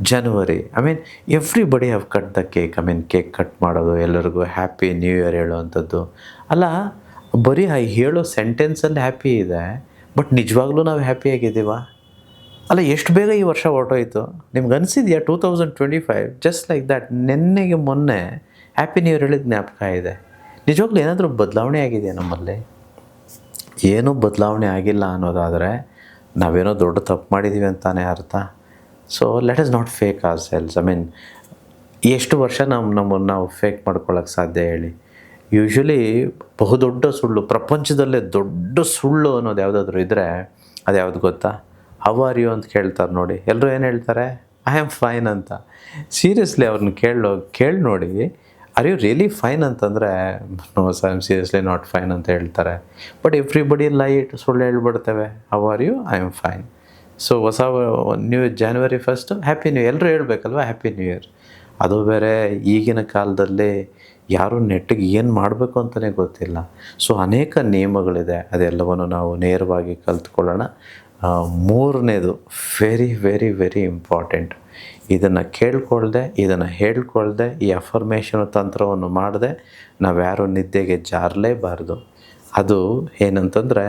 January I mean everybody have cut the cake. I mean cake cut ಮಾಡೋದು, ಎಲ್ಲರಿಗೂ happy new year ಹೇಳೋವಂಥದ್ದು. ಅಲ್ಲ, ಬರೀ ಹೇಳೋ ಸೆಂಟೆನ್ಸಲ್ಲಿ ಹ್ಯಾಪಿ ಇದೆ, ಬಟ್ ನಿಜವಾಗ್ಲೂ ನಾವು ಹ್ಯಾಪಿಯಾಗಿದ್ದೀವ? ಅಲ್ಲ, ಎಷ್ಟು ಬೇಗ ಈ ವರ್ಷ ಹೊರಟೋಯ್ತು. ನಿಮ್ಗೆ ಅನಿಸಿದೆಯಾ 2025 ಜಸ್ಟ್ ಲೈಕ್ ದ್ಯಾಟ್ ನೆನ್ನೆಗೆ ಮೊನ್ನೆ ಹ್ಯಾಪಿ ನ್ಯೂ ಇಯರ್ ಹೇಳಿದ ಜ್ಞಾಪಕ ಇದೆ? ನಿಜವಾಗ್ಲೂ ಏನಾದರೂ ಬದಲಾವಣೆ ಆಗಿದೆಯಾ ನಮ್ಮಲ್ಲಿ? ಏನೂ ಬದಲಾವಣೆ ಆಗಿಲ್ಲ ಅನ್ನೋದಾದರೆ ನಾವೇನೋ ದೊಡ್ಡ ತಪ್ಪು ಮಾಡಿದ್ದೀವಿ ಅಂತಾನೆ ಅರ್ಥ. So let us not fake ourselves. I mean, ಎಷ್ಟು ವರ್ಷ ನಮ್ಮನ್ನು ನಾವು ಫೇಕ್ ಮಾಡ್ಕೊಳ್ಳೋಕ್ಕೆ ಸಾಧ್ಯ ಹೇಳಿ? ಯೂಶ್ವಲಿ ಬಹುದೊಡ್ಡ ಸುಳ್ಳು, ಪ್ರಪಂಚದಲ್ಲೇ ದೊಡ್ಡ ಸುಳ್ಳು ಅನ್ನೋದು ಯಾವುದಾದ್ರೂ ಇದ್ದರೆ ಅದು ಯಾವುದು ಗೊತ್ತಾ? ಹೌ ಆರ್ ಯು ಅಂತ ಕೇಳ್ತಾರೆ ನೋಡಿ. ಎಲ್ಲರೂ ಏನು ಹೇಳ್ತಾರೆ? ಐ ಆಮ್ ಫೈನ್ ಅಂತ. ಸೀರಿಯಸ್ಲಿ ಅವ್ರನ್ನ ಕೇಳಿ ನೋಡಿ, ಆರ್ ಯು ರಿಯಲಿ ಫೈನ್ ಅಂತಂದರೆ no sir, I am seriously not fine ಅಂತ ಹೇಳ್ತಾರೆ. ಬಟ್ ಎವ್ರಿಬಡಿ ಲೈಟ್ ಸುಳ್ಳು ಹೇಳ್ಬಿಡ್ತೇವೆ. How are you? I am fine. So ಹೊಸ January 1 ಹ್ಯಾಪಿ ನ್ಯೂ ಇಯರ್ ಎಲ್ಲರೂ ಹೇಳ್ಬೇಕಲ್ವ, ಹ್ಯಾಪಿ ನ್ಯೂ ಇಯರ್. ಅದು ಬೇರೆ ಈಗಿನ ಕಾಲದಲ್ಲಿ ಯಾರು ನೆಟ್ಟಿಗೆ ಏನು ಮಾಡಬೇಕು ಅಂತಲೇ ಗೊತ್ತಿಲ್ಲ. ಸೊ ಅನೇಕ ನಿಯಮಗಳಿದೆ, ಅದೆಲ್ಲವನ್ನು ನಾವು ನೇರವಾಗಿ ಕಲ್ತ್ಕೊಳ್ಳೋಣ. ಮೂರನೇದು ವೆರಿ ವೆರಿ ವೆರಿ ಇಂಪಾರ್ಟೆಂಟ್, ಇದನ್ನು ಕೇಳ್ಕೊಳ್ದೆ, ಇದನ್ನು ಹೇಳ್ಕೊಳ್ದೆ, ಈ ಅಫರ್ಮೇಷನ್ ತಂತ್ರವನ್ನು ಮಾಡದೆ ನಾವು ಯಾರೂ ನಿದ್ದೆಗೆ ಜಾರಲೇಬಾರ್ದು. ಅದು ಏನಂತಂದರೆ